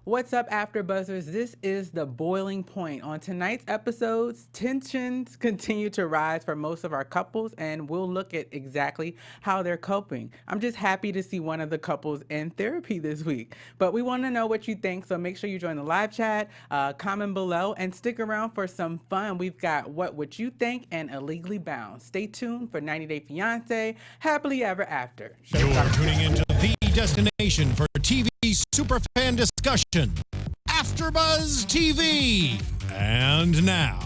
What's up, AfterBuzzers? This is the boiling point. On tonight's episodes, tensions continue to rise for most of our couples, and we'll look at exactly how they're coping. I'm just happy to see one of the couples in therapy this week. But we want to know what you think, so make sure you join the live chat, comment below, and stick around for some fun. We've got What Would You Think and Illegally Bound. Stay tuned for 90 Day Fiancé, Happily Ever After. You're tuning into the destination for TV superfan discussion, AfterBuzz TV. And now,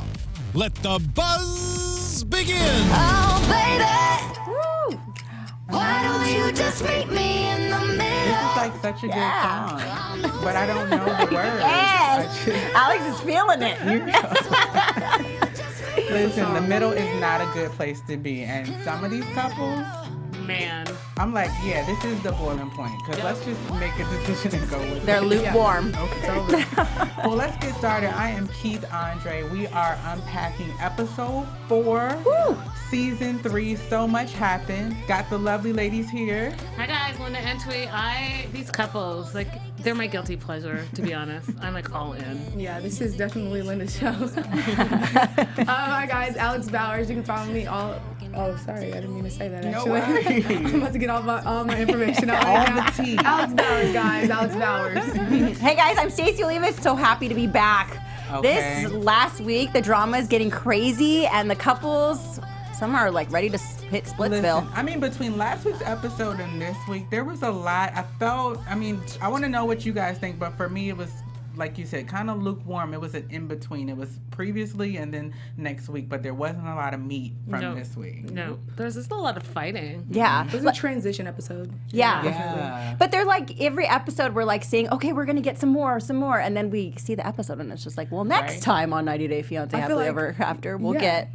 let the buzz begin. Oh, baby. Woo. Why don't you just meet me in the middle? This is like such a good song, but I don't know the words. Yes. Alex is feeling it. Listen, the middle is not a good place to be, and some of these couples, man, I'm like, yeah, this is the boiling point, because let's just make a decision and go with it. They're lukewarm. Okay. Well, let's get started. I am Keith Andre. We are unpacking episode 4, season 3. So much happened. Got the lovely ladies here. Hi guys, Linda Antwi. These couples, like, they're my guilty pleasure, to be honest. I'm like all in. Yeah, this is definitely Linda's show. Hi guys, Alex Bowers. You can follow me all. Oh, sorry, I didn't mean to say that. No Actually, worries. I'm about to get all my information out. All right the now. tea. Alex Bowers, guys. Alex Bowers. Hey guys, I'm Stacey Olivas. So happy to be back. Okay. This last week, the drama is getting crazy, and the couples, some are like ready to hit Splitsville. Listen, I mean, between last week's episode and this week, there was a lot. I want to know what you guys think, but for me, it was, like you said, kind of lukewarm. It was an in-between. It was previously and then next week, but there wasn't a lot of meat from this week. No, there's just a lot of fighting. Yeah. It was a transition episode. Yeah. But they're like, every episode we're like saying, okay, we're going to get some more. And then we see the episode and it's just like, well, next time on 90 Day Fiancé, Happily Ever After, we'll get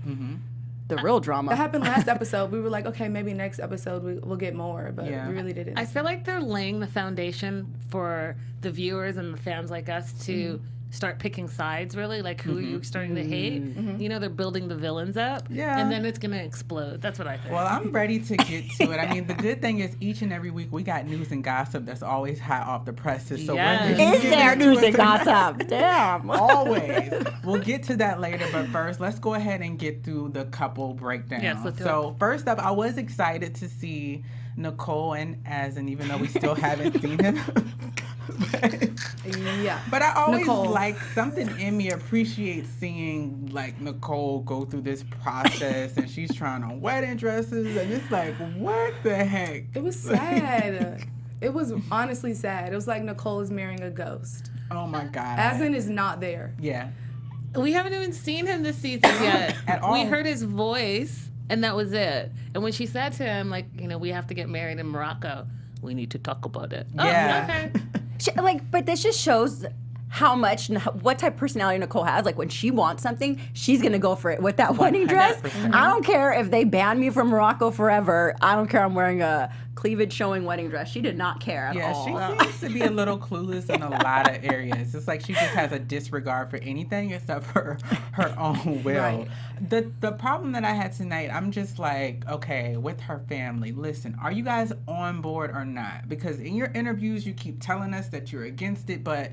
the real drama. That happened last episode. We were like, okay, maybe next episode we'll get more, but we really didn't. I feel like they're laying the foundation for the viewers and the fans like us to start picking sides, really. Like, who are you starting to hate? You know, they're building the villains up. Yeah. And then it's going to explode. That's what I think. Well, I'm ready to get to it. I mean, the good thing is each and every week we got news and gossip that's always hot off the presses. So Is there news and gossip? Damn. Always. We'll get to that later, but first, let's go ahead and get through the couple breakdown. Yes, let's do So first up, I was excited to see Nicole and Asin, even though we still haven't seen him. But I always like something in me appreciates seeing like Nicole go through this process and she's trying on wedding dresses and it's like, what the heck? It was sad. It was honestly sad. It was like Nicole is marrying a ghost. Oh my God. Asin is not there. Yeah. We haven't even seen him this season yet. At all. We heard his voice, and that was it. And when she said to him, like, you know, we have to get married in Morocco, we need to talk about it. Yeah. Oh, okay. But this just shows how much, what type of personality Nicole has. Like, when she wants something, she's going to go for it. With that wedding dress, 100%. I don't care if they ban me from Morocco forever. I don't care I'm wearing a cleavage-showing wedding dress. She did not care at all. Yeah, she seems to be a little clueless in a lot of areas. It's like she just has a disregard for anything except for her own will. Right. The problem that I had tonight, I'm just like, okay, with her family, listen, are you guys on board or not? Because in your interviews, you keep telling us that you're against it, but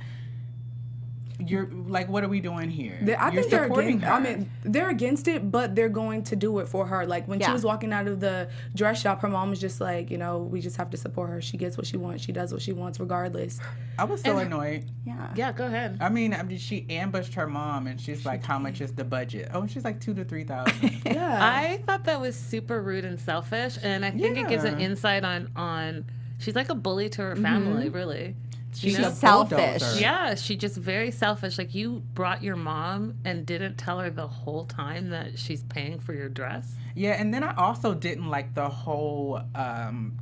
you're like, what are we doing here? I think they're against. her. I mean, they're against it, but they're going to do it for her. Like when she was walking out of the dress shop, her mom was just like, you know, we just have to support her. She gets what she wants. She does what she wants, regardless. I was so annoyed. Yeah, go ahead. I mean, she ambushed her mom, and she's like, "How much is the budget?" Oh, she's like $2,000 to $3,000. Yeah, I thought that was super rude and selfish, and I think it gives an insight on. She's like a bully to her family, really. She's a selfish. bulldozer. Yeah, she's just very selfish. Like, you brought your mom and didn't tell her the whole time that she's paying for your dress. Yeah, and then I also didn't like the whole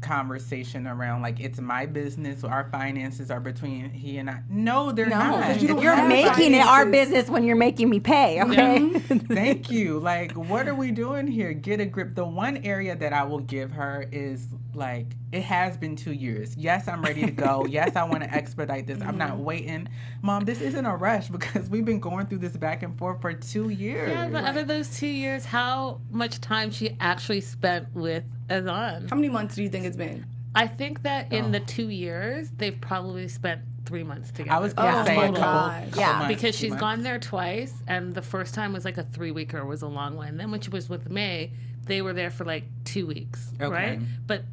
conversation around, like, it's my business, our finances are between he and I. No, they're not. You're making it our business when you're making me pay, okay? Yeah. Thank you. Like, what are we doing here? Get a grip. The one area that I will give her is, like, it has been 2 years. Yes, I'm ready to go. Yes, I want to expedite this. I'm not waiting. Mom, this isn't a rush because we've been going through this back and forth for 2 years. Yeah, but out of those 2 years, how much time she actually spent with Azan? How many months do you think it's been? I think that in the 2 years, they've probably spent 3 months together. I was gonna say a couple months, because 2 she's months. gone there twice, and the first time was like a 3-weeker, was a long one. Then when she was with May, they were there for like 2 weeks, right? But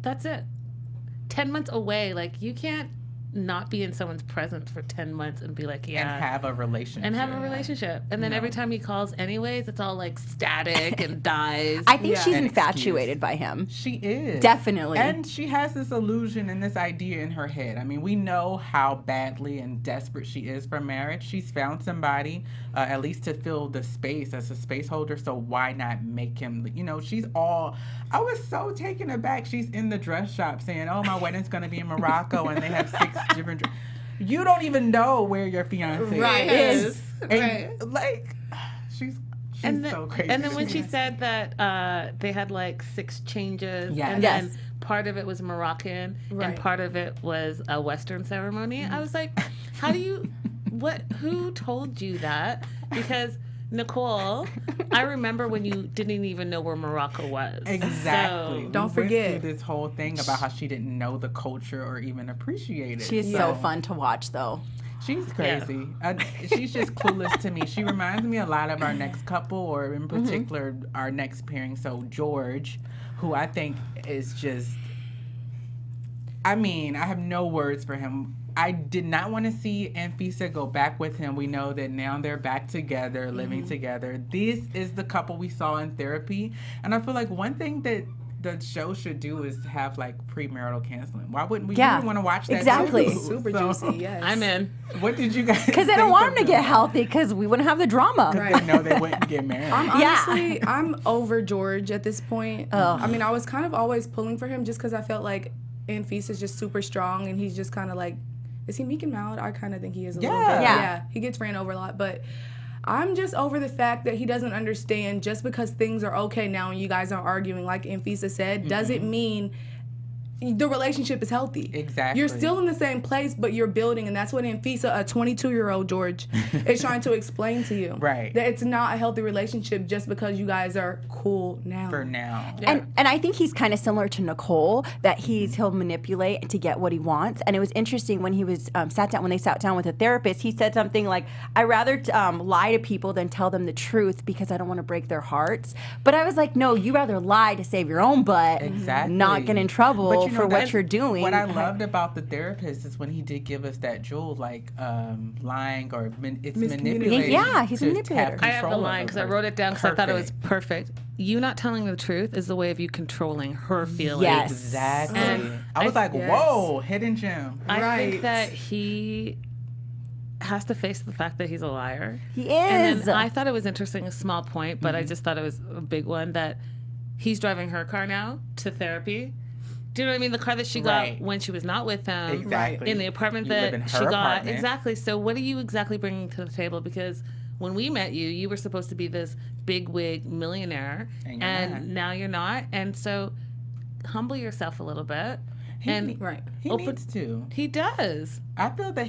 that's it. 10 months away, like you can't not be in someone's presence for 10 months and be like, yeah. And have a relationship. And then every time he calls anyways, it's all like static and dies. I think she's infatuated by him. She is. Definitely. And she has this illusion and this idea in her head. I mean, we know how badly and desperate she is for marriage. She's found somebody, at least to fill the space as a space holder, so why not make him, you know, I was so taken aback. She's in the dress shop saying, oh, my wedding's going to be in Morocco, and they have 6 different you don't even know where your fiance is. And, like, she's so crazy. And then when she said that they had like 6 changes, and then part of it was Moroccan, and part of it was a Western ceremony, I was like, how do you, who told you that? Because Nicole, I remember when you didn't even know where Morocco was. Exactly. So, don't forget. Went through this whole thing about how she didn't know the culture or even appreciate it. She is so fun to watch, though. She's crazy. She's just clueless to me. She reminds me a lot of our next couple, or in particular, our next pairing. So George, who I think is just, I mean, I have no words for him. I did not want to see Anfisa go back with him. We know that now they're back together, living together. This is the couple we saw in therapy. And I feel like one thing that the show should do is have like premarital counseling. Why wouldn't we want to watch that? Exactly. Too? Super juicy, yes. I'm in. What did you guys Because they don't want them to get healthy because we wouldn't have the drama. Right. They know they wouldn't get married. Honestly, I'm over George at this point. I mean, I was kind of always pulling for him just because I felt like Anfisa's just super strong, and he's just kind of like, is he meek and mild? I kind of think he is a little bit. Yeah. He gets ran over a lot, but I'm just over the fact that he doesn't understand just because things are okay now and you guys are arguing, like Anfisa said, doesn't mean the relationship is healthy. Exactly. You're still in the same place, but you're building, and that's what Anfisa, a 22-year-old George, is trying to explain to you. Right. That it's not a healthy relationship just because you guys are cool now. For now. And I think he's kind of similar to Nicole, that he'll manipulate to get what he wants. And it was interesting when he was when they sat down with a therapist, he said something like, I rather lie to people than tell them the truth because I don't want to break their hearts. But I was like, no, you rather lie to save your own butt, not get in trouble for what you're doing. What I loved about the therapist is when he did give us that jewel, like lying or it's manipulating. Yeah, he's a manipulator. I have the line because I wrote it down because I thought it was perfect. You not telling the truth is the way of you controlling her feelings. Yes. Exactly. And I was like, whoa, hidden gem. I think that he has to face the fact that he's a liar. He is. And then I thought it was interesting, a small point, but I just thought it was a big one, that he's driving her car now to therapy. Do you know what I mean? The car that she got when she was not with him. Exactly. In the apartment that she got. Exactly. So what are you exactly bringing to the table? Because when we met you, you were supposed to be this bigwig millionaire. And now you're not. And so humble yourself a little bit. He needs to. He does. I feel that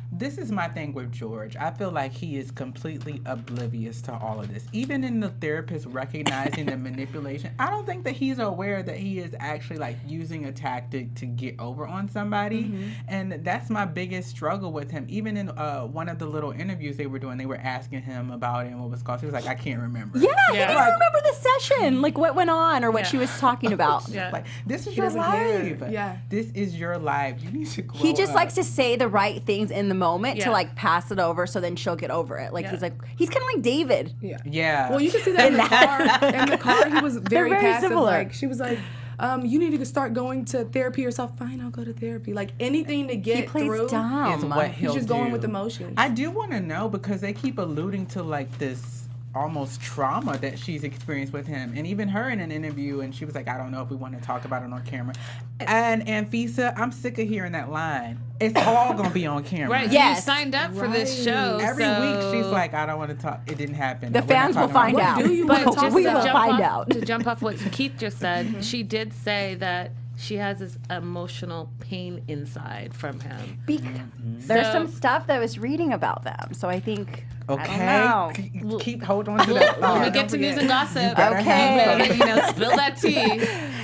this is my thing with George. I feel like he is completely oblivious to all of this. Even in the therapist recognizing the manipulation, I don't think that he's aware that he is actually like using a tactic to get over on somebody. And that's my biggest struggle with him. Even in one of the little interviews they were doing, they were asking him about it and what was called. He was like, I can't remember. Yeah, he didn't remember the session, like what went on or what she was talking about. Like, this is your life. This is your life. You need to grow He just up. likes to say the right things in the moment to like pass it over, so then she'll get over it. Like he's kind of like David. Yeah. Well, you can see that in the car. In the car, he was very passive. Similar. Like she was like, you need to start going to therapy yourself. Fine, I'll go to therapy. Like anything to get through. Is what he's just going with emotions. I do want to know because they keep alluding to like this almost trauma that she's experienced with him, and even her in an interview, and she was like, I don't know if we want to talk about it on camera. And Anfisa, I'm sick of hearing that line. It's all gonna be on camera. Right. Yes. You signed up for this show. Every week she's like, I don't want to talk. It didn't happen. The fans will find out. What do you But want to talk just we to will about? jump find off, out. To jump off what Keith just said, she did say that she has this emotional pain inside from him. There's some stuff that I was reading about them, so I think. Okay. I don't know. Keep hold on to that. When we get to news and gossip, Okay. Spill that tea.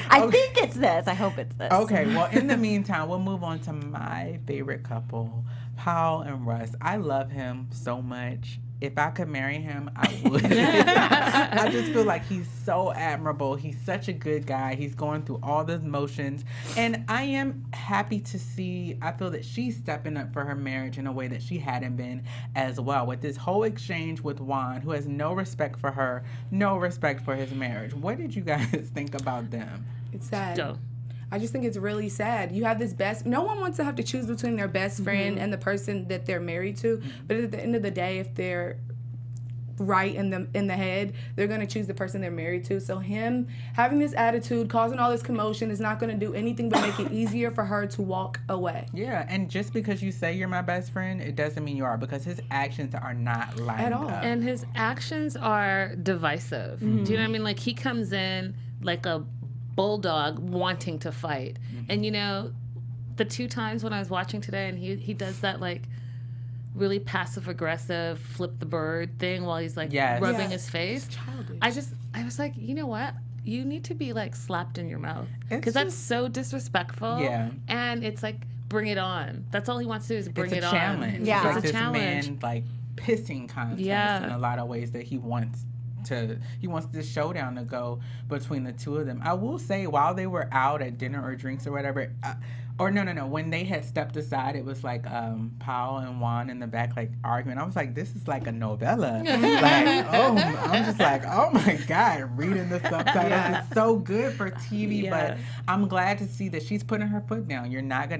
I think it's this. I hope it's this. Okay, well, in the meantime, we'll move on to my favorite couple, Paul and Russ. I love him so much. If I could marry him, I would. I just feel like he's so admirable. He's such a good guy. He's going through all the motions. And I am happy to see, I feel that she's stepping up for her marriage in a way that she hadn't been as well. With this whole exchange with Juan, who has no respect for her, no respect for his marriage. What did you guys think about them? It's sad. I just think it's really sad. You have this no one wants to have to choose between their best friend and the person that they're married to. But at the end of the day, if they're right in the head, they're going to choose the person they're married to. So him having this attitude, causing all this commotion is not going to do anything but make it easier for her to walk away. Yeah, and just because you say you're my best friend, it doesn't mean you are, because his actions are not lined At all. up. And his actions are divisive. Do you know what I mean? Like, he comes in like a bulldog wanting to fight. And the 2 times when I was watching today and he does that like really passive aggressive flip the bird thing while he's like rubbing his face. It's childish. I was like, you know what? You need to be like slapped in your mouth, because that's so disrespectful. Yeah. And it's like, bring it on. That's all he wants to do is bring it It's a on. challenge. Yeah. It's like It's a this challenge. man like pissing contest in a lot of ways that he wants this showdown to go between the two of them. I will say, while they were out at dinner or drinks or whatever, when they had stepped aside, it was like Paul and Juan in the back like arguing. I was like, this is like a novella. I'm just like, oh my God, reading the subtitles is so good for TV. But I'm glad to see that she's putting her foot down.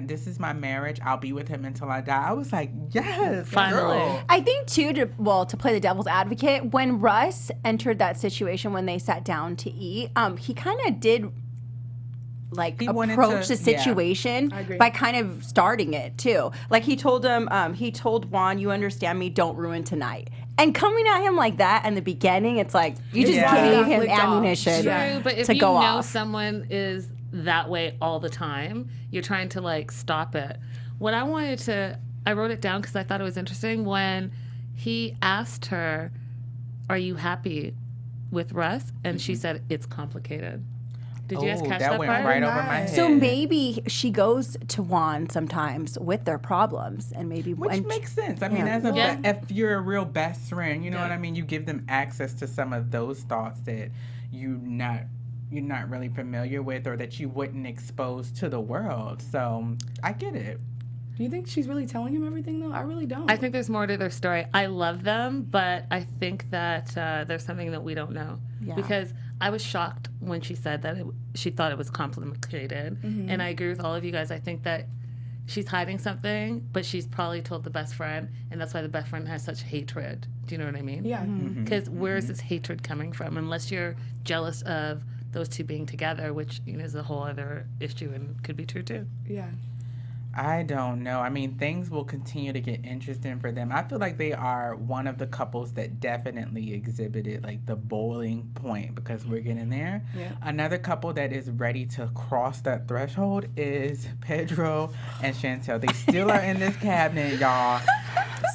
This is my marriage. I'll be with him until I die. I was like, yes, finally. girl. I think too, to play the devil's advocate, when Russ entered that situation when they sat down to eat, he kind of did approach the situation by kind of starting it too. Like he told Juan, you understand me, don't ruin tonight. And coming at him like that in the beginning, it's like you just gave him ammunition but if to you go know off. someone is that way all the time, you're trying to like stop it. What I wrote it down because I thought it was interesting when he asked her, "Are you happy with Russ?" And she said, "It's complicated." Did you guys catch that went part? right over my head. So maybe she goes to Juan sometimes with their problems, and maybe Which makes sense. I mean, if you're a real best friend, you know what I mean. You give them access to some of those thoughts that you're not really familiar with, or that you wouldn't expose to the world. So I get it. Do you think she's really telling him everything, though? I really don't. I think there's more to their story. I love them, but I think that there's something that we don't know. Yeah. Because I was shocked when she said that she thought it was complicated. And I agree with all of you guys. I think that she's hiding something, but she's probably told the best friend, and that's why the best friend has such hatred. Do you know what I mean? Yeah. Because where is this hatred coming from? Unless you're jealous of those two being together, which is a whole other issue and could be true too. Yeah. I don't know. I mean, things will continue to get interesting for them. I feel like they are one of the couples that definitely exhibited like the boiling point, because we're getting there. Yeah. Another couple that is ready to cross that threshold is Pedro and Chantal. They still are in this cabinet, y'all.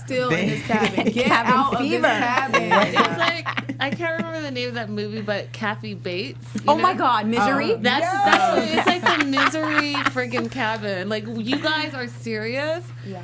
Still in this cabin. Get Cabin out fever. of this cabin. It's like, I can't remember the name of that movie, but Kathy Bates. Oh my God, Misery. That's what, it's like the Misery friggin' cabin. Like, you guys are serious? Yeah.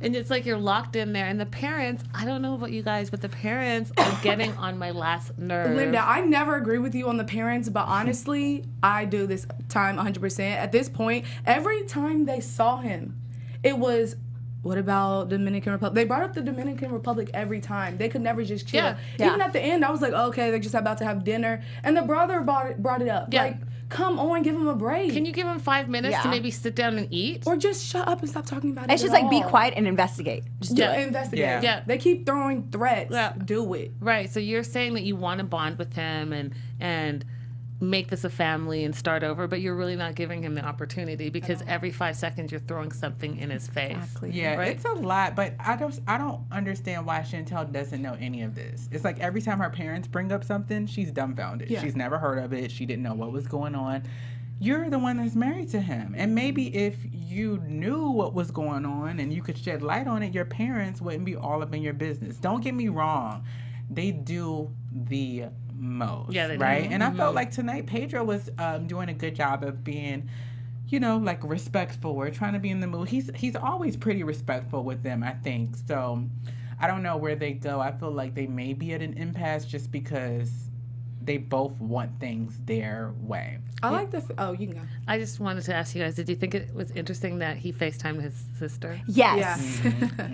And it's like you're locked in there. And the parents, I don't know about you guys, but the parents are getting on my last nerve. Linda, I never agree with you on the parents, but honestly, I do this time 100%. At this point, every time they saw him, it was, what about Dominican Republic? They brought up the Dominican Republic every time. They could never just chill. Yeah. Even at the end, I was like, okay, they're just about to have dinner. And the brother brought it up. Yeah. Like, come on, give him a break. Can you give them 5 minutes to maybe sit down and eat? Or just shut up and stop talking about it. It's just like be quiet and investigate. Just do it. Investigate. Yeah. They keep throwing threats. Yeah. Do it. Right. So you're saying that you want to bond with him and make this a family and start over, but you're really not giving him the opportunity, because every 5 seconds you're throwing something in his face. Exactly. Yeah, Right? it's a lot, but I don't understand why Chantal doesn't know any of this. It's like every time her parents bring up something, she's dumbfounded. Yeah. She's never heard of it. She didn't know what was going on. you're the one that's married to him. And maybe if you knew what was going on and you could shed light on it, your parents wouldn't be all up in your business. Don't get me wrong. They do the most, yeah, they right? do. And I felt like tonight Pedro was doing a good job of being, you know, like respectful. We're trying to be in the mood. He's always pretty respectful with them, I think. So I don't know where they go. I feel like they may be at an impasse just because they both want things their way. I like the. Oh, you can go. I just wanted to ask you guys, did you think it was interesting that he FaceTimed his sister Yes.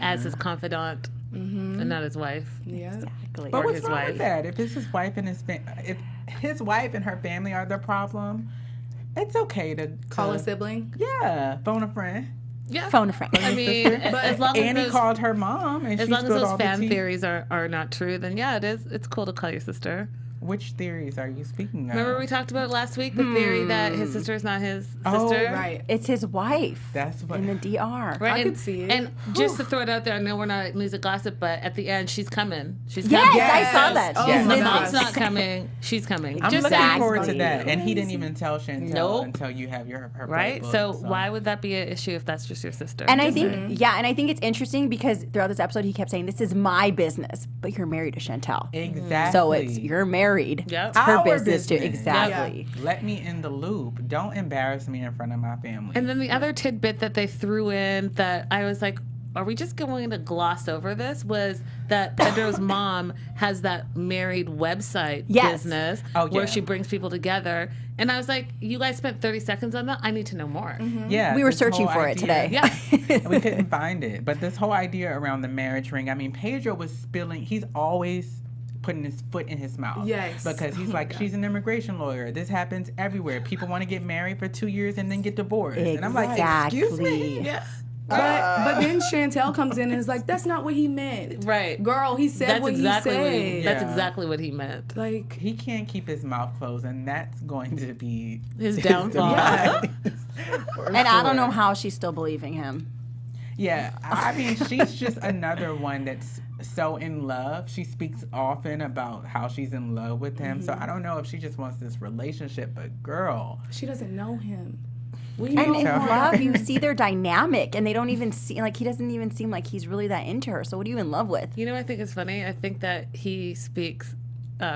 as his confidant and not his wife? Yeah. Exactly. But Or what's his wrong wife. with that? If it's his wife and if his wife and her family are the problem, it's okay to Call a sibling. Yeah, phone a friend. Yeah. Phone a friend. I mean, as long as Annie those, called her mom, and as she long as spilled those all the fan tea. theories are not true, then yeah, it's cool to call your sister. Which theories are you speaking of? Remember we talked about last week the theory that his sister is not his sister. Oh, Right. It's his wife. That's what. In the DR. Right, I and, could see it. And just to throw it out there, I know we're not music gossip, but at the end, she's coming. She's Yes, coming. I saw that. Oh, Yes. My my mom's gosh. not coming. She's coming. I'm Just looking saying. forward to that, Exactly. and he didn't even tell Chantal Nope. until you have her Right? playbook, So why would that be an issue if that's just your sister? And I think, and I think it's interesting because throughout this episode, he kept saying, "This is my business," but you're married to Chantal, Exactly. so it's you're married. Yep. It's her Our business too. business. Exactly. Let me in the loop. Don't embarrass me in front of my family. And then the other tidbit that they threw in that I was like, are we just going to gloss over this? Was that Pedro's mom has that married website Yes. business Oh, where yeah. she brings people together. And I was like, you guys spent 30 seconds on that? I need to know more. Yeah, We were this searching whole for it idea- today. Yeah. We couldn't find it. But this whole idea around the marriage ring, I mean, Pedro was spilling, he's always putting his foot in his mouth. Yes. Because he's like, she's an immigration lawyer. This happens everywhere. People want to get married for 2 years and then get divorced. And I'm like, excuse me? Exactly. Yeah. But then Chantal comes in and is like, "That's not what he meant." Right. Girl, he said That's what exactly he what said. he, that's Yeah. exactly what he meant. Like, He can't keep his mouth closed, and that's going to be His downfall. demise. For And I don't know sure. how she's still believing him. Yeah, I mean, she's just another one that's so in love. She speaks often about how she's in love with him. So I don't know if she just wants this relationship, but girl, she doesn't know him. We And know in so. her. love, you see their dynamic, and they don't even see like he doesn't even seem like he's really that into her. So what are you in love with? You know what I think is funny? I think that he speaks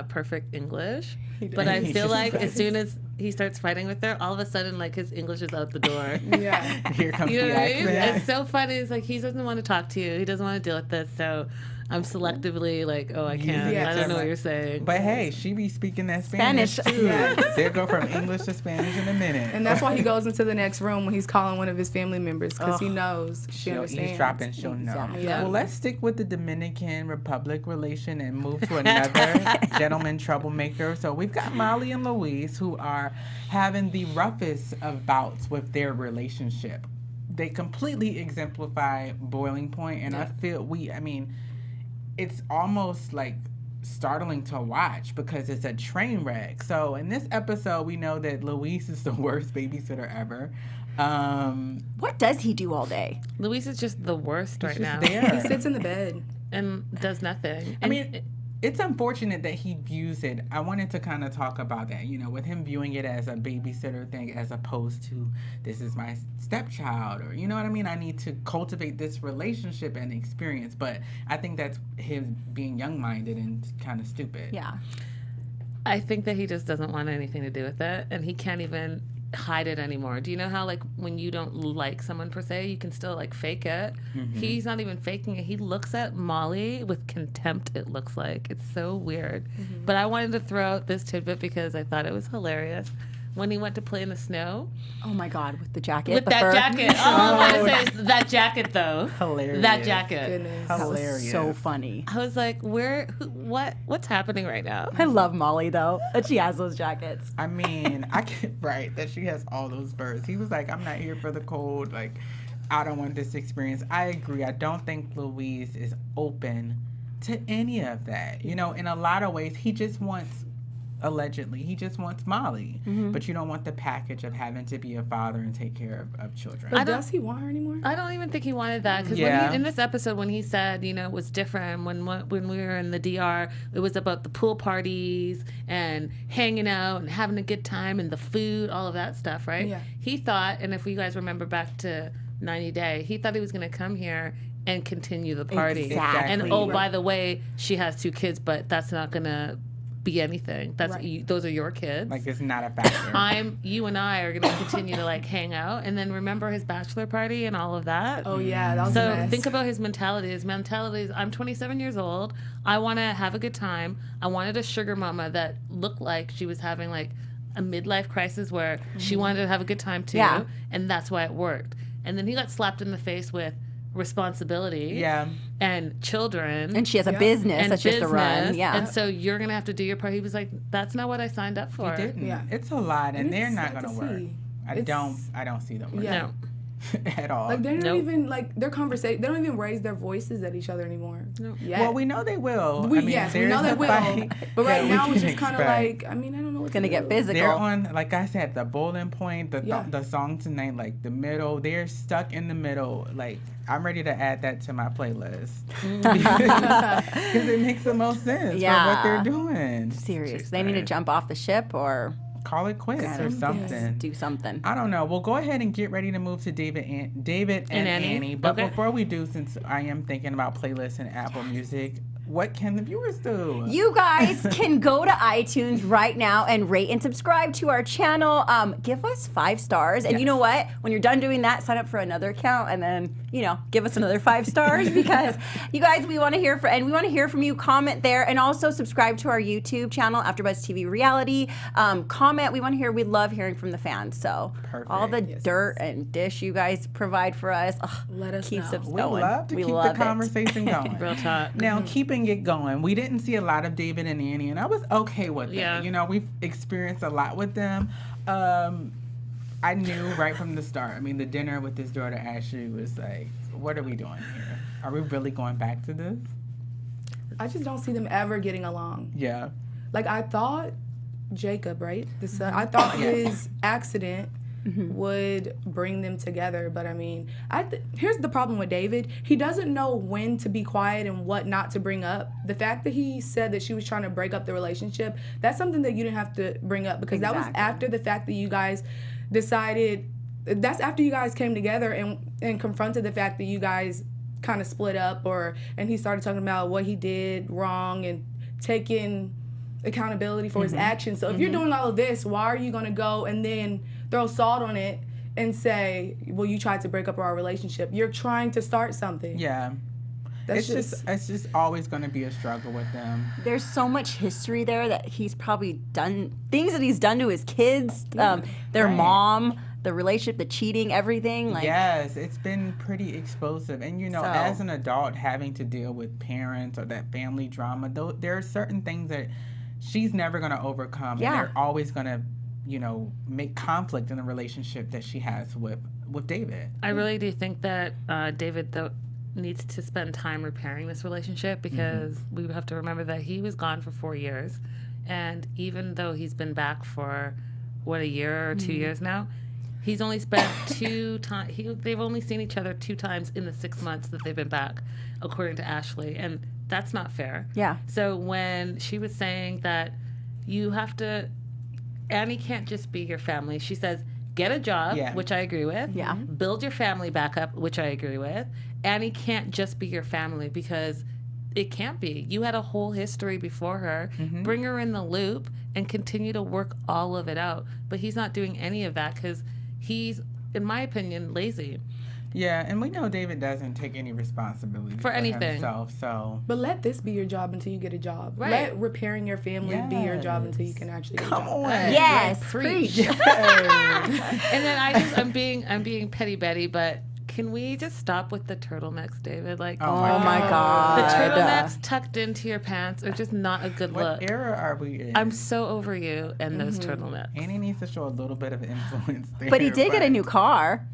perfect English. But I He feel just like does. as soon as he starts fighting with her, all of a sudden, like, his English is out the door. Yeah. here comes You know the what I mean? accent. It's so funny. It's like he doesn't want to talk to you. He doesn't want to deal with this. So I'm selectively like, oh, I can't. Yeah. I don't know what you're saying. But hey, she be speaking that Spanish, Spanish. too. Yes. They'll go from English to Spanish in a minute. And that's why he goes into the next room when he's calling one of his family members because he knows she she'll understands. eavesdrop and she'll know. Exactly. Yeah. Well, let's stick with the Dominican Republic relation and move to another gentleman troublemaker. So we've got Molly and Louise who are having the roughest of bouts with their relationship. They completely exemplify boiling point, and I feel it's almost like startling to watch because it's a train wreck. So in this episode, we know that Louise is the worst babysitter ever. What does he do all day? Luis is just the worst right She's now. there. He sits in the bed. And does nothing. I mean, it's unfortunate that he views it. I wanted to kind of talk about that, with him viewing it as a babysitter thing as opposed to this is my stepchild or, you know what I mean? I need to cultivate this relationship and experience. But I think that's him being young-minded and kind of stupid. Yeah. I think that he just doesn't want anything to do with it, and he can't even hide it anymore. Do you know how, like, when you don't like someone per se, you can still, like, fake it? He's not even faking it. He looks at Molly with contempt, it looks like. It's so weird. But I wanted to throw out this tidbit because I thought it was hilarious. When he went to play in the snow. Oh my God, with the jacket. With the that fur. jacket. All I want to say is that jacket, though. Hilarious. That jacket. Goodness. That was Hilarious. so funny. I was like, what's happening right now? I love Molly though, that she has those jackets. I mean, I get right that she has all those birds. He was like, I'm not here for the cold. Like, I don't want this experience. I agree. I don't think Louise is open to any of that. In a lot of ways, he just wants allegedly. He just wants Molly. But you don't want the package of having to be a father and take care of children. But does he want her anymore? I don't even think he wanted that. Because in this episode, when he said, it was different, when we were in the DR, it was about the pool parties and hanging out and having a good time and the food, all of that stuff, right? Yeah. He thought, and if you guys remember back to 90 Day, he thought he was going to come here and continue the party. Exactly. And by the way, she has 2 kids, but that's not going to be anything. Those are your kids. Like, it's not a factor. You and I are going to continue to like hang out, and then remember his bachelor party and all of that. Oh yeah, that was a mess. Think about his mentality. His mentality is, I'm 27 years old. I want to have a good time. I wanted a sugar mama that looked like she was having like a midlife crisis where she wanted to have a good time too, and that's why it worked. And then he got slapped in the face with responsibility and children, and she has a business that's just a run, and so you're gonna have to do your part. He was like, that's not what I signed up for. He didn't. It's a lot, and they're not gonna work. I don't see them working. No. At all. Like, they're not even, like, their conversation, they don't even raise their voices at each other anymore. Yet. Well, we know they will. We know they will. But right now, it's just kind of like, I don't know what's going to get physical. They're on, like I said, the boiling point, the song tonight, like, the middle. They're stuck in the middle. Like, I'm ready to add that to my playlist. Because it makes the most sense for what they're doing. Serious. They need to jump off the ship or call it quits or something. Do something. I don't know. We'll go ahead and get ready to move to David and Annie. But before we do, since I am thinking about playlists and Apple Music, what can the viewers do? You guys can go to iTunes right now and rate and subscribe to our channel. Give us 5 stars. And you know what? When you're done doing that, sign up for another account and then, give us another 5 stars because you guys, we want to hear from you. Comment there and also subscribe to our YouTube channel, AfterBuzz TV Reality. Comment. We love hearing from the fans. So all the dirt and dish you guys provide for us, let us keeps know. us We going. love to keep the conversation going. Real talk. Now, keeping it going, we didn't see a lot of David and Annie, and I was okay with it. We've experienced a lot with them. I knew right from the start. The dinner with his daughter Ashley was like, what are we doing here? Are we really going back to this? I just don't see them ever getting along. Yeah. Like, I thought Jacob, right? The son, I thought his accident would bring them together. But here's the problem with David. He doesn't know when to be quiet and what not to bring up. The fact that he said that she was trying to break up the relationship, that's something that you didn't have to bring up because that was after the fact that you guys decided, that's after you guys came together and confronted the fact that you guys kind of split up and he started talking about what he did wrong and taking accountability for his actions. So if you're doing all of this, why are you going to go and then throw salt on it and say, well, you tried to break up our relationship? You're trying to start something. Yeah. It's just always going to be a struggle with them. There's so much history there that he's probably done, things that he's done to his kids, their mom, the relationship, the cheating, everything. Yes, it's been pretty explosive. And, as an adult having to deal with parents or that family drama, there are certain things that she's never going to overcome. Yeah. And they're always going to, make conflict in the relationship that she has with David. I really do think that David, though, needs to spend time repairing this relationship because we have to remember that he was gone for 4 years. And even though he's been back for, a year or 2 years now, he's only spent 2 times. They've only seen each other 2 times in the 6 months that they've been back, according to Ashley. And that's not fair. Yeah. So when she was saying that you have to, Annie can't just be your family. She says, get a job, which I agree with. Yeah. Build your family back up, which I agree with. Annie can't just be your family because it can't be. You had a whole history before her. Bring her in the loop and continue to work all of it out. But he's not doing any of that because he's, in my opinion, lazy. Yeah, and we know David doesn't take any responsibility for anything himself, so. But let this be your job until you get a job. Right. Let repairing your family be your job until you can actually get a job. Come on. Yes, preach. And then I'm being petty Betty, but can we just stop with the turtlenecks, David? Like, oh my God. The turtlenecks tucked into your pants are just not a good look. What era are we in? I'm so over you and those turtlenecks. Annie needs to show a little bit of influence there. But he did get a new car.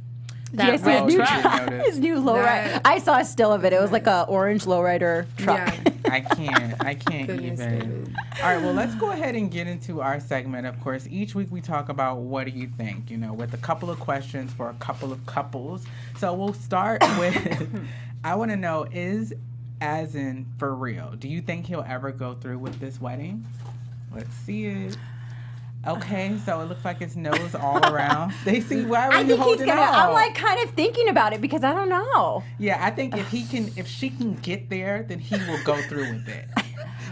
That red truck. His new lowrider. I saw a still of it. It was like a orange lowrider truck. Yeah. I can't Goodness, even. David. All right, well, let's go ahead and get into our segment. Of course, each week we talk about what do you think, with a couple of questions for a couple of couples. So we'll start with, I want to know, is Asin for real? Do you think he'll ever go through with this wedding? Let's see it. Okay, so it looks like it's no's all around. Stacey, why are you holding out? I'm like kind of thinking about it because I don't know. Yeah, I think if she can get there, then he will go through with it.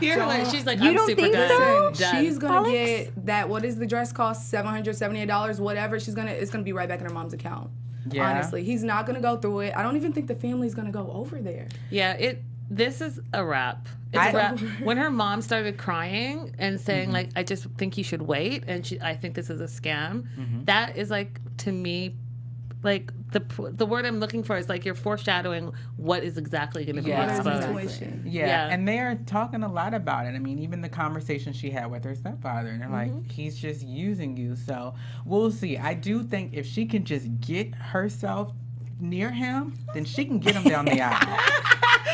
She's like, you I'm don't super think done. so? She's gonna Alex? get that. What does the dress cost? $778, whatever. It's gonna be right back in her mom's account. Yeah. Honestly, he's not gonna go through it. I don't even think the family's gonna go over there. Yeah, this is a wrap. It's a wrap. When her mom started crying and saying like, I just think you should wait, and I think this is a scam. That is like, to me, like the word I'm looking for is like you're foreshadowing what is exactly going to be exposed. Yeah, and they're talking a lot about it. I mean, even the conversation she had with her stepfather, and they're like, he's just using you. So we'll see. I do think if she can just get herself near him, then she can get him down the aisle.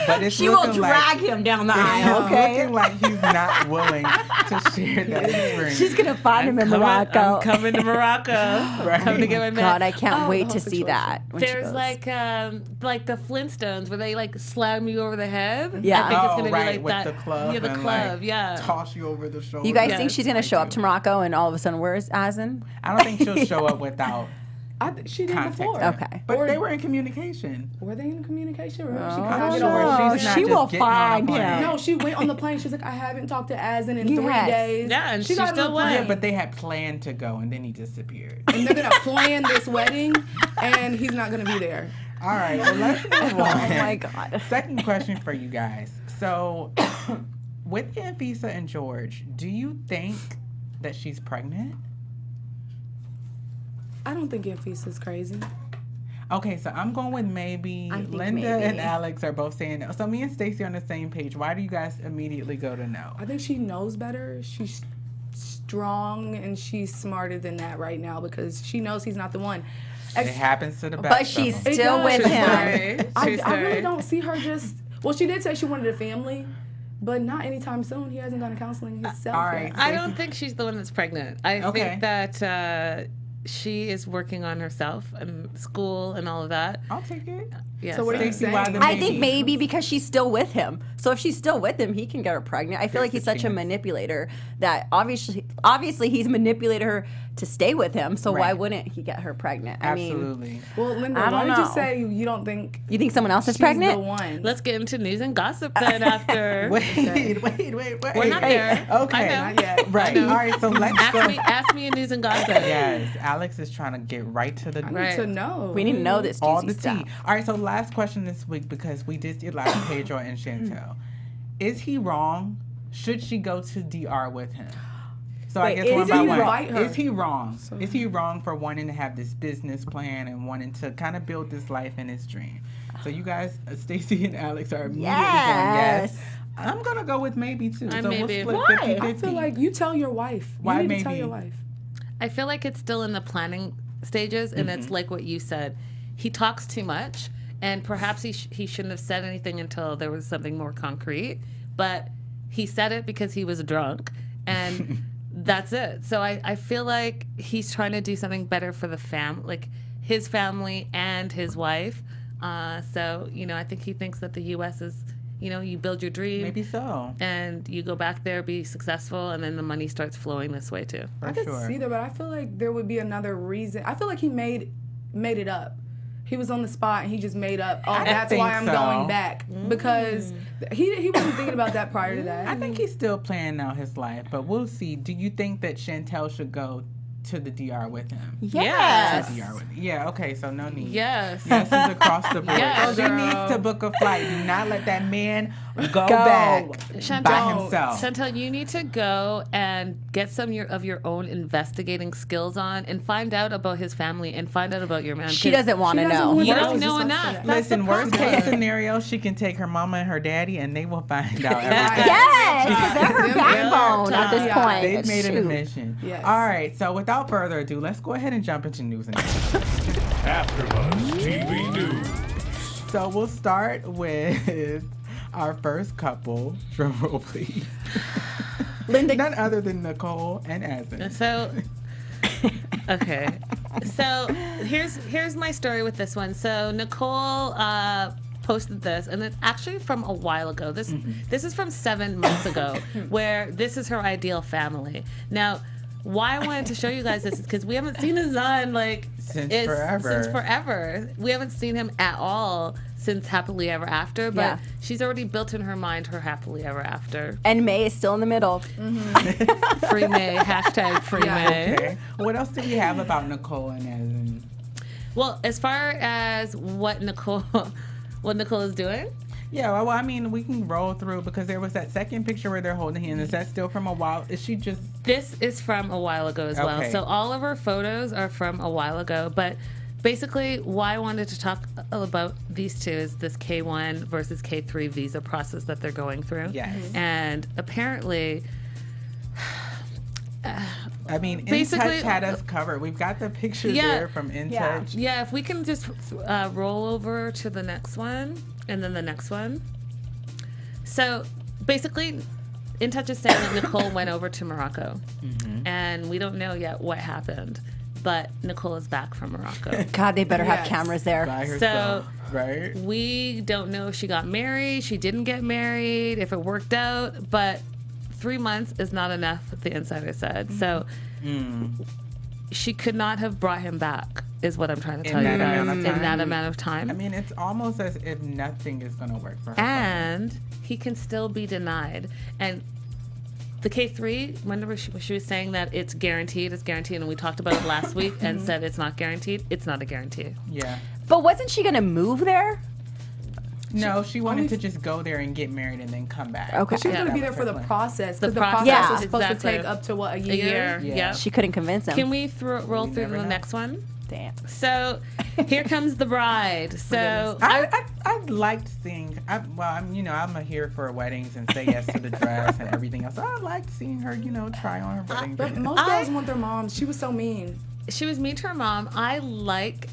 But it's she will drag him down the aisle, okay? It's looking like he's not willing to share that experience. She's going to find him in Morocco. I'm coming to Morocco. Right. Coming to get my man. God, I can't wait to see that. There's like the Flintstones where they like slam you over the head. Yeah. I think it's gonna right, be like with that. the club. Yeah, the and, club. Like, toss you over the shoulder. You guys think she's going to show up to Morocco and all of a sudden, where's Asin? I don't think she'll show up without She did context. before. Okay. But they were in communication. Were they in communication? Or she I'm kinda sure she's not she just will getting on a find plane. him. No, she went on the plane. She was like, I haven't talked to Asin in 3 Yes. days. Yeah, and she got on still the went. plane. Yeah, but they had planned to go, and then he disappeared. And they're gonna plan this wedding, and he's not gonna be there. All right, well, let's move on. Oh my God. Second question for you guys. So, with Anfisa and George, do you think that she's pregnant? I don't think Anfisa's crazy. Okay, so I'm going with maybe. I think Linda maybe. and Alex are both saying no. So me and Stacey are on the same page. Why do you guys immediately go to no? I think she knows better. She's strong and she's smarter than that right now because she knows he's not the one. It happens to the best. But she's of them. still with him. I really don't see her just. Well, she did say she wanted a family, but not anytime soon. He hasn't gone to counseling himself. All right. Yet. I don't think she's the one that's pregnant. I think that she is working on herself and school and all of that. I'll take it. Yeah, So what are you Stacey, why saying? the I think maybe because she's still with him. So if she's still with him, he can get her pregnant. I feel like he's such a manipulator that obviously he's manipulated her to stay with him. So why wouldn't he get her pregnant? Absolutely. I mean, Well, Linda, I why don't did you know. say you don't think you think someone else is she's pregnant? the one? Let's get into news and gossip then after. Wait. We're not there. Okay. I know. Not yet. Right. All right. So let's go. Ask me in news and gossip. Yes. Alex is trying to get right to the I need to know. We need to know this all juicy the stuff. tea. All right. So last question this week because we did see a lot of Pedro and Chantal. Is he wrong? Should she go to DR with him? So I guess one by one. invite her? Is he wrong? Is he wrong for wanting to have this business plan and wanting to kind of build this life and his dream? So you guys, Stacey and Alex are immediately going yes. I'm gonna go with maybe too. So maybe. we'll Why? split 50-50. I feel like you tell your wife. Why you need to tell maybe? your wife. I feel like it's still in the planning stages, and it's like what you said. He talks too much, and perhaps he shouldn't have said anything until there was something more concrete. But he said it because he was drunk, and that's it. So I feel like he's trying to do something better for the like his family and his wife. So I think he thinks that the U.S. is, you build your dream. Maybe so. And you go back there, be successful, and then the money starts flowing this way too. For I could sure. see that, but I feel like there would be another reason. I feel like he made it up. He was on the spot and he just made up. Oh, that's think why I'm so. going back because he wasn't thinking about that prior to that. I think he's still planning out his life, but we'll see. Do you think that Chantal should go to the DR with him? Yes. To DR with Yeah, okay, so no need. Yes. Yes is across the board. Yes, She girl. needs to book a flight. Do not let that man go back by himself. Chantal, you need to go and get some of your own investigating skills on and find out about his family and find out about your man. She doesn't want to know. You don't know enough. Listen, worst case scenario, she can take her mama and her daddy and they will find out everything. Yes, because they're her backbone at this Yeah. point. They've made an Shoot. admission. Yes. All right, so without further ado, let's go ahead and jump into news and AfterBuzz TV News. So we'll start with our first couple, drum roll please. Linda. None other than Nicole and Evan. So, okay. So here's my story with this one. So Nicole posted this, and it's actually from a while ago. This is from 7 months ago, where this is her ideal family. Now, why I wanted to show you guys this is because we haven't seen his son since forever. We haven't seen him at all since Happily Ever After, but she's already built in her mind her Happily Ever After. And May is still in the middle. Free May, hashtag free May. Okay. What else do we have about Nicole and Evan? Well, as far as what Nicole is doing? Yeah, well, I mean, we can roll through because there was that second picture where they're holding hands. Is that still from a while? Is she just... This is from a while ago as well. So all of her photos are from a while ago. But basically, why I wanted to talk about these two is this K1 versus K3 visa process that they're going through. Yes. And apparently... I mean, InTouch had us covered. We've got the picture there from InTouch. Yeah, if we can just roll over to the next one and then the next one. So basically, InTouch is saying that Nicole went over to Morocco. And we don't know yet what happened. But Nicole is back from Morocco. God, they better have cameras there. By herself, right? We don't know if she got married, she didn't get married, if it worked out, but 3 months is not enough, the insider said. So she could not have brought him back, is what I'm trying to tell you guys, in that amount of time. I mean, it's almost as if nothing is going to work for her. And he can still be denied. And the K3, remember she was saying that it's guaranteed, and we talked about it last week and said it's not guaranteed. It's not a guarantee. Yeah. But wasn't she going to move there? No, she wanted to just go there and get married and then come back. Okay. She was going to be there for the process. Because the process process was supposed to take up to, what, a year? Yeah. She couldn't convince him. Can we roll through the next one? Damn. So here comes the bride. So I liked seeing. I'm here for weddings and say yes to the dress and everything else. So I liked seeing her, try on her wedding dress. But most girls want their moms. She was so mean. She was mean to her mom. I like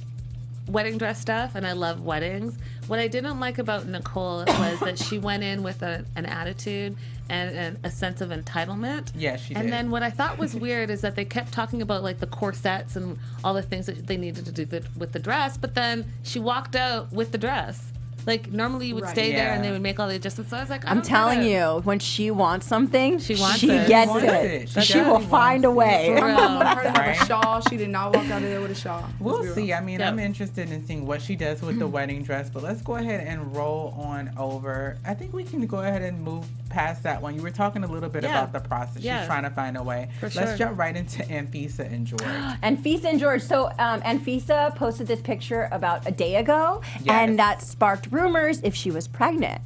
wedding dress stuff and I love weddings. What I didn't like about Nicole was that she went in with an attitude and a sense of entitlement. Yeah, she did. And then what I thought was weird is that they kept talking about like the corsets and all the things that they needed to do with the dress, but then she walked out with the dress. Like normally you would stay there and they would make all the adjustments. So I was like, I'm telling you, when she wants something, she gets it. She will find a way. My mom wanted her to have a shawl. She did not walk out of there with a shawl. We'll see. I mean, I'm interested in seeing what she does with the wedding dress, but let's go ahead and roll on over. I think we can go ahead and move past that one. You were talking a little bit about the process. She's trying to find a way. Let's jump right into Anfisa and George. Anfisa and George. So Anfisa posted this picture about a day ago, and that sparked rumors if she was pregnant.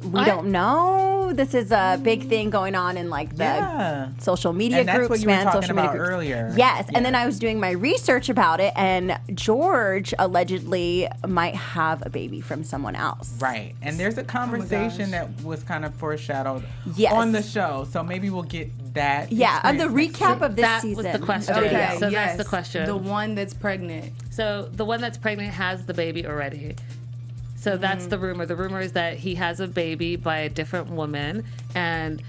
We don't know. This is a big thing going on in like the social media groups, what you were talking about earlier. Yes, and then I was doing my research about it, and George allegedly might have a baby from someone else. Right, and there's a conversation that was kind of foreshadowed on the show, so maybe we'll get that. Yeah, on the recap of this season. That was the question. Okay, so that's the question. The one that's pregnant. So the one that's pregnant has the baby already. So that's the rumor. The rumor is that he has a baby by a different woman and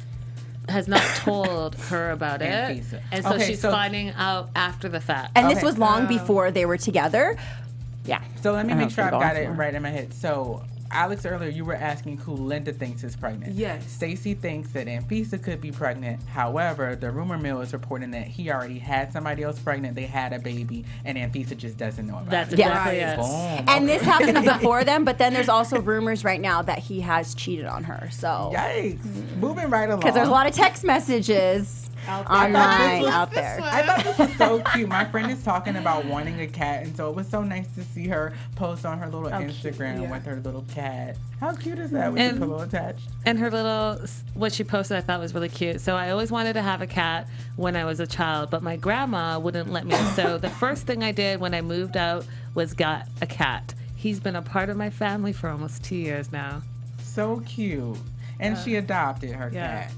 has not told her about it. And so she's finding out after the fact. And this was long before they were together. Yeah. So let me make sure I've got it right in my head. So Alex, earlier you were asking who Linda thinks is pregnant. Yes. Stacey thinks that Anfisa could be pregnant. However, the rumor mill is reporting that he already had somebody else pregnant. They had a baby, and Anfisa just doesn't know about That's it. exactly it. Boom. And this happened before them, but then there's also rumors right now that he has cheated on her. So yikes! Moving right along. Because there's a lot of text messages online out there. I thought this was so cute. My friend is talking about wanting a cat, and so it was so nice to see her post on her little Instagram with her little cat. How cute is that with the pillow attached? And her little, what she posted I thought was really cute. So I always wanted to have a cat when I was a child, but my grandma wouldn't let me. So the first thing I did when I moved out was got a cat. He's been a part of my family for almost 2 years now. So cute. And she adopted her cat.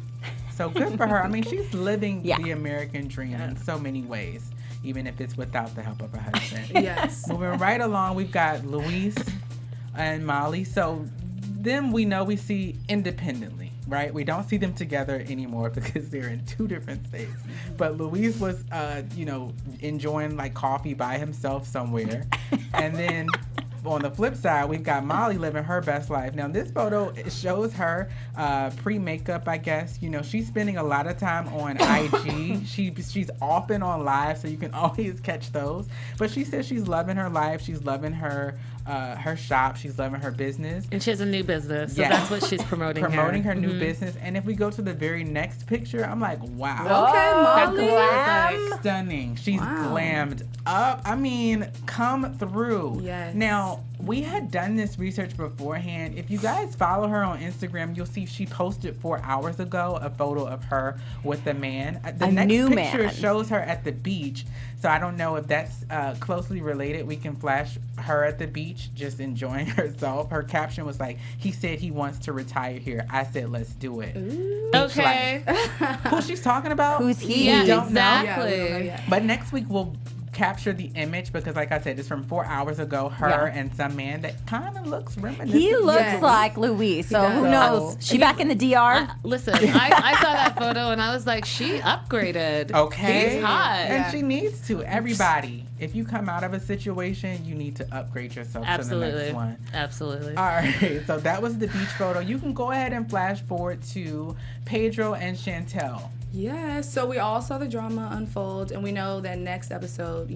So good for her. I mean, she's living the American dream in so many ways, even if it's without the help of her husband. Yes. Moving right along, we've got Luis and Molly. So them we know we see independently, right? We don't see them together anymore because they're in two different states. But Luis was, enjoying like coffee by himself somewhere. And then on the flip side, we've got Molly living her best life. Now, this photo shows her pre-makeup, I guess. She's spending a lot of time on IG. She's often on live, so you can always catch those. But she says she's loving her life. She's loving her shop. She's loving her business. And she has a new business, so that's what she's promoting. Promoting her new business. And if we go to the very next picture, I'm like, wow. Okay, Molly. Stunning. She's glammed up. I mean, come through. Yes. Now, we had done this research beforehand. If you guys follow her on Instagram, you'll see she posted 4 hours ago a photo of her with a man. The next picture shows her at the beach. So I don't know if that's closely related. We can flash her at the beach just enjoying herself. Her caption was like, he said he wants to retire here. I said, let's do it. Okay. Who she's talking about? Who's he? Yeah, We don't exactly. know. But next week we'll capture the image because, like I said, it's from 4 hours ago. Her and some man that kind of looks reminiscent. He looks like Luis, so who knows? She back in the DR? Listen, I saw that photo and I was like, she upgraded. Okay. He's hot. And she needs to. Everybody, if you come out of a situation, you need to upgrade yourself to the next one. Absolutely. All right. So that was the beach photo. You can go ahead and flash forward to Pedro and Chantal. Yeah, so we all saw the drama unfold, and we know that next episode,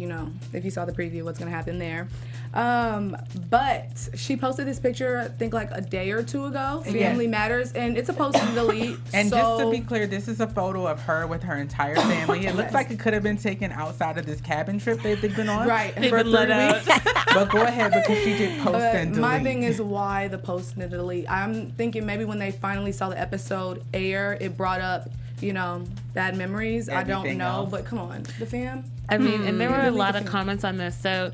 if you saw the preview, what's going to happen there. But she posted this picture, I think like a day or two ago, Family Matters, and it's a post to delete. And just to be clear, this is a photo of her with her entire family. It looks like it could have been taken outside of this cabin trip they've been on right. for 3 weeks. But go ahead, because she did post and delete. My thing is why the post and delete. I'm thinking maybe when they finally saw the episode air, it brought up bad memories. I don't know, but come on, the fam. I mean, and there were a lot of comments on this. So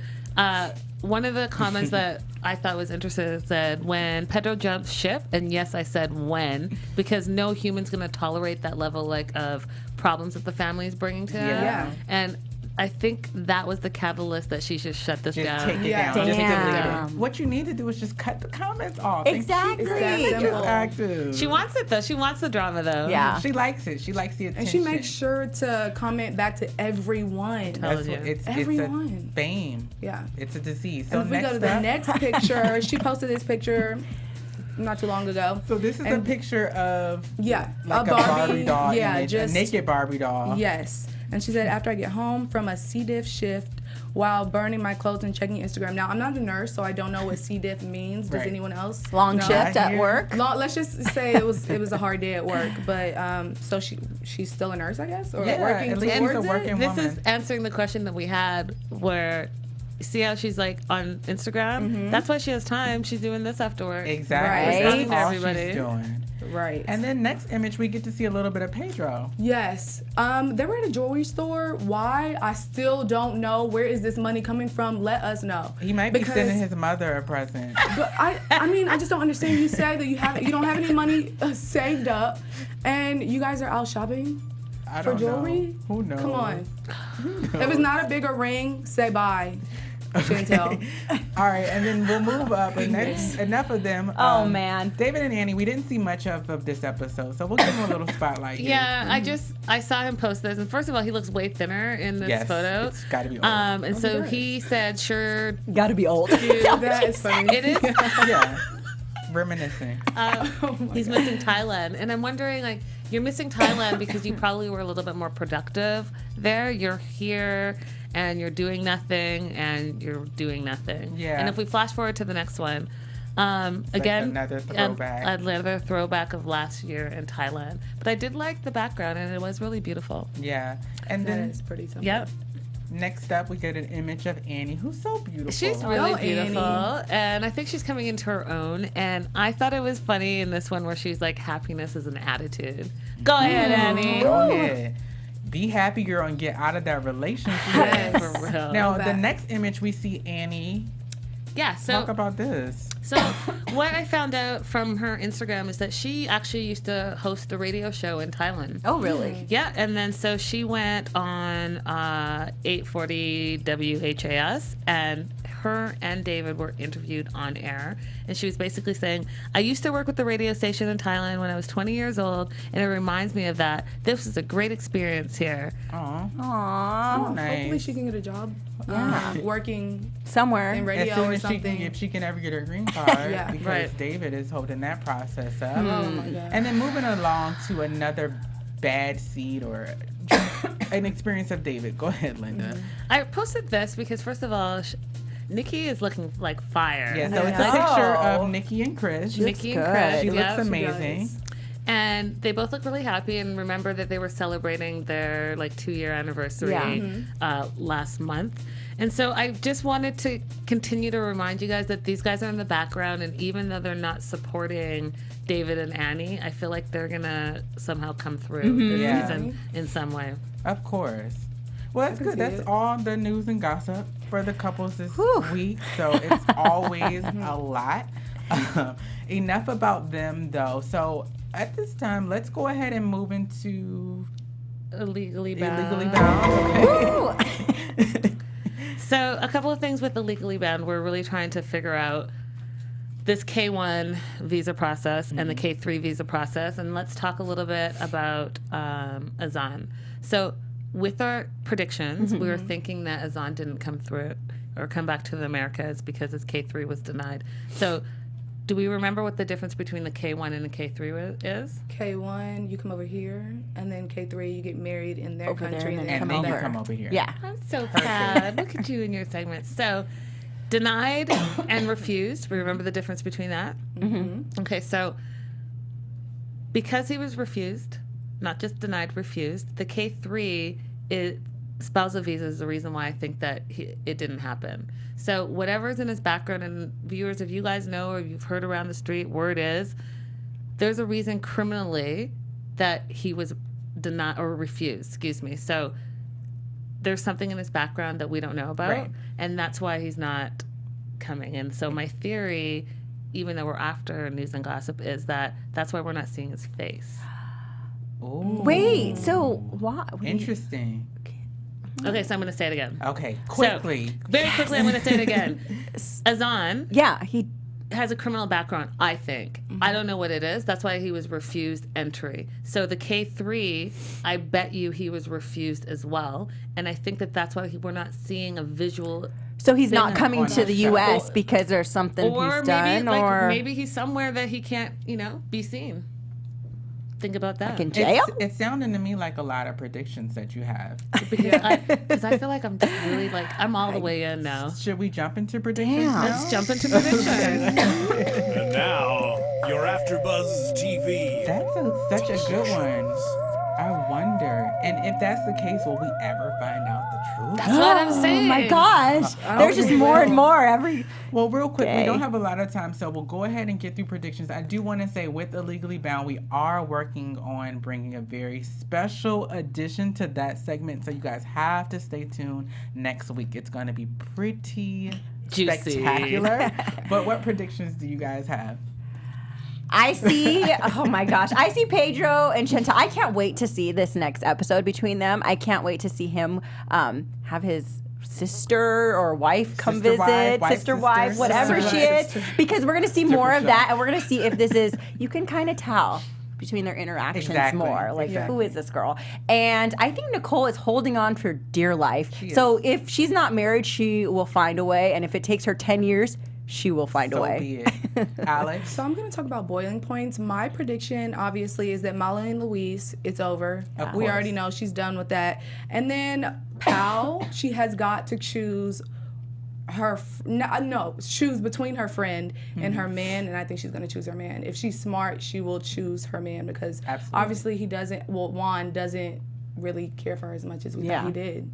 one of the comments that I thought was interesting said, when Pedro jumps ship, and yes, I said when, because no human's going to tolerate that level of problems that the family is bringing to them. Yeah. And I think that was the catalyst that she should shut this down. Take it down. Just delete it. What you need to do is just cut the comments off. Exactly. She wants it though. She wants the drama though. Yeah. She likes it. She likes the attention. And she makes sure to comment back to everyone. Everyone. It's fame. Yeah. It's a disease. So and if we go to the next picture, she posted this picture not too long ago. So this is a picture of like a Barbie doll image, just a naked Barbie doll. Yes. And she said, after I get home from a C. diff shift while burning my clothes and checking Instagram. Now, I'm not a nurse, so I don't know what C. diff means. Does anyone else? Long shift at work? Let's just say it was a hard day at work. But so she's still a nurse, I guess? Or working towards it? This is answering the question that we had where... See how she's like on Instagram? Mm-hmm. That's why she has time. She's doing this after work. Exactly. Right. That's all she's doing. Right. And then next image, we get to see a little bit of Pedro. Yes. They were at a jewelry store. Why? I still don't know. Where is this money coming from? Let us know. He might be sending his mother a present. But I mean, I just don't understand. You say that you don't have any money saved up, and you guys are out shopping for jewelry. Who knows? Come on. If it's not a bigger ring, say bye. Chantal. All right, and then we'll move up. Enough of them. Oh man, David and Annie. We didn't see much of this episode, so we'll give him a little spotlight. Yeah, I saw him post this, and first of all, he looks way thinner in this photo. It's got to be old. And so he said, "Sure, got to be old." That is funny. It is. Yeah, reminiscing. He's missing Thailand, and I'm wondering, like, you're missing Thailand because you probably were a little bit more productive there. You're here. And you're doing nothing, and you're doing nothing. Yeah. And if we flash forward to the next one, again, another throwback. Another throwback of last year in Thailand. But I did like the background, and it was really beautiful. Yeah. And then it's pretty simple. Yep. Next up, we get an image of Annie, who's so beautiful. She's really beautiful, and I think she's coming into her own. And I thought it was funny in this one where she's like, "Happiness is an attitude." Go ahead, Annie. Go ahead. Be happy, girl, and get out of that relationship. Yes. For real. Now, the next image, we see Annie. Yeah, so talk about this. So what I found out from her Instagram is that she actually used to host a radio show in Thailand. Oh, really? Yeah, and then so she went on 840 WHAS, and her and David were interviewed on air. And she was basically saying, I used to work with the radio station in Thailand when I was 20 years old, and it reminds me of that. This was a great experience here. Aww. Nice. Hopefully she can get a job working somewhere in radio as soon or as something. if she can ever get her green card, Yeah. because Right. David is holding that process up. Oh my God. And then moving along to another bad seed or an experience of David. Go ahead, Linda. I posted this because, first of all, Nikki is looking like fire. Yeah, so it's a picture of Nikki and Chris. Nikki and good. Chris. She yeah. looks amazing. And they both look really happy, and remember that they were celebrating their 2-year anniversary last month. And so I just wanted to continue to remind you guys that these guys are in the background, and even though they're not supporting David and Annie, I feel like they're gonna somehow come through this season in some way. Of course. Well, that's good. That's all the news and gossip for the couples this week. So it's always a lot. Enough about them, though. So at this time, let's go ahead and move into Illegally bound. illegally bound. Okay. So a couple of things with illegally bound. We're really trying to figure out this K1 visa process and the K3 visa process. And let's talk a little bit about Azan. So with our predictions, we were thinking that Azan didn't come through or come back to the Americas because his K3 was denied. So do we remember what the difference between the K1 and the K3 is? K1, you come over here, and then K3, you get married in their country, and then And come then you over. come over here. Yeah. I'm so proud. Look at you in your segment. So, denied and refused. We remember the difference between that? Mm-hmm. Okay, so because he was refused, not just denied, refused, the K3 spousal visa is the reason why I think that it didn't happen. So whatever's in his background, and viewers, if you guys know or you've heard around the street, word is, there's a reason criminally that he was denied or refused, So there's something in his background that we don't know about, Right. and that's why he's not coming. And so my theory, even though we're after news and gossip, is that that's why we're not seeing his face. Ooh. Wait, so why? Interesting. Okay, so I'm going to say it again. Okay, quickly. So, very quickly, I'm going to say it again. Azan Yeah, he. has a criminal background, I think. I don't know what it is. That's why he was refused entry. So the K3, I bet you he was refused as well. And I think that that's why we're not seeing a visual. So he's not Thing coming on to our the show. U.S. because there's something Or he's maybe, done, or maybe he's somewhere that he can't, be seen. Think about that. in jail. It's sounding to me like a lot of predictions that you have. Because I feel like I'm just really I'm all the way in now. Should we jump into predictions Damn. now? Let's jump into predictions. And now, your AfterBuzz TV. That's such a good one. I wonder, and if that's the case, will we ever find out the truth? That's what I'm saying. Oh my gosh. There's just more and more every. Well, real quick, we day. don't have a lot of time, so we'll go ahead and get through predictions. I do want to say, with Illegally Bound, we are working on bringing a very special addition to that segment, so you guys have to stay tuned next week. It's going to be pretty Juicy. spectacular. But what predictions do you guys have? I see, oh my gosh, I see Pedro and Chantal. I can't wait to see this next episode between them. I can't wait to see him have his sister or wife come Sister visit, wife, sister sister, wife, whatever sister she wife. is, because we're going to see more of show. that, and we're going to see if this is, you can kind of tell between their interactions Exactly. more. Like, Exactly. who is this girl? And I think Nicole is holding on for dear life. So if she's not married, she will find a way, and if it takes her 10 years, she will find a So way. be it. Alex? So I'm going to talk about boiling points. My prediction, obviously, is that Molly and Luis, it's over. Of We course. already know she's done with that. And then Pal, she has got to choose choose between her friend and her man, and I think she's going to choose her man. If she's smart, she will choose her man because Absolutely. obviously Juan doesn't really care for her as much as we thought he did.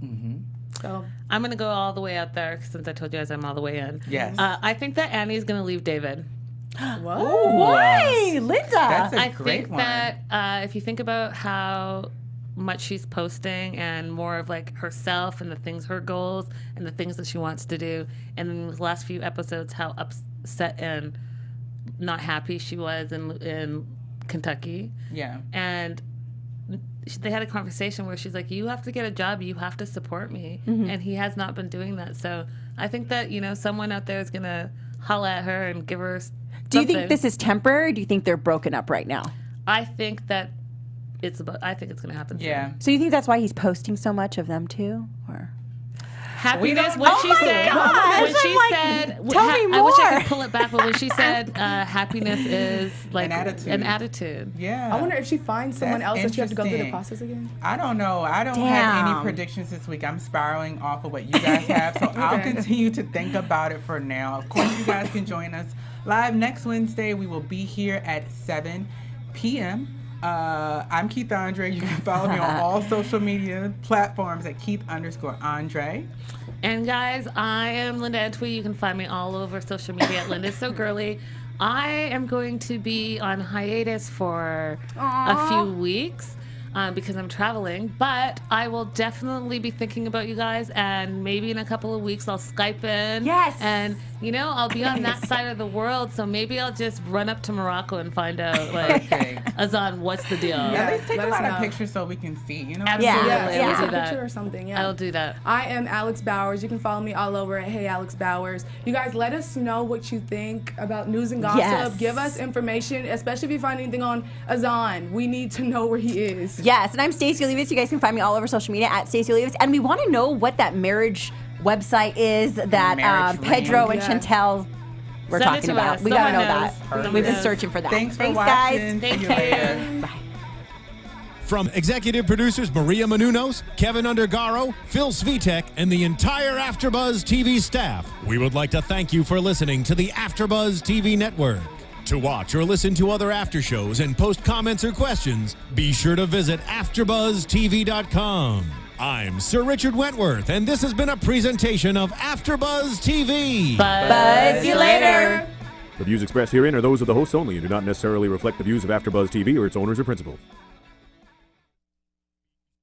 So I'm going to go all the way out there since I told you guys I'm all the way in. Yes. I think that Annie's going to leave David. Why, Linda? That's a I great think one. that if you think about how much she's posting and more of herself and her goals and the things that she wants to do, and then the last few episodes how upset and not happy she was in Kentucky, Yeah. and they had a conversation where she's like, you have to get a job, you have to support me. And he has not been doing that. So I think that, someone out there is going to holla at her and give her something. Do you think this is temporary? Or do you think they're broken up right now? I think that I think it's going to happen soon. Yeah. So you think that's why he's posting so much of them too? Or happiness. When she said, tell me more. I wish I could pull it back, but when she said happiness is like an attitude. Yeah. I wonder if she finds someone else that you have to go through the process again. I don't know. I don't have any predictions this week. I'm spiraling off of what you guys have, so I'll continue to think about it for now. Of course, you guys can join us live next Wednesday. We will be here at 7 p.m. I'm Keith Andre. You can follow me on all social media platforms at Keith_Andre. And guys, I am Linda Antwi. You can find me all over social media at Linda So Girly. I am going to be on hiatus for a few weeks because I'm traveling, but I will definitely be thinking about you guys, and maybe in a couple of weeks I'll Skype in. Yes. And I'll be on that side of the world, so maybe I'll just run up to Morocco and find out, like, Azan, what's the deal? Yeah, let's take a lot of pictures so we can see. Absolutely. Yeah. I'll do that. Picture or something. Yeah. I'll do that. I am Alex Bowers. You can follow me all over at Hey Alex Bowers. You guys, let us know what you think about news and gossip. Yes. Give us information, especially if you find anything on Azan. We need to know where he is. Yes, and I'm Stacey Olivas. You guys can find me all over social media at Stacey Olivas, and we want to know what that marriage website is that Pedro and Chantal were talking about. We got to know that. We've been searching for that. Thanks guys. watching. Thank you. Bye. From executive producers Maria Menounos, Kevin Undergaro, Phil Svitek, and the entire AfterBuzz TV staff, we would like to thank you for listening to the AfterBuzz TV network. To watch or listen to other after shows and post comments or questions, be sure to visit AfterBuzzTV.com. I'm Sir Richard Wentworth, and this has been a presentation of AfterBuzz TV. Buzz you later. The views expressed herein are those of the hosts only and do not necessarily reflect the views of AfterBuzz TV or its owners or principals.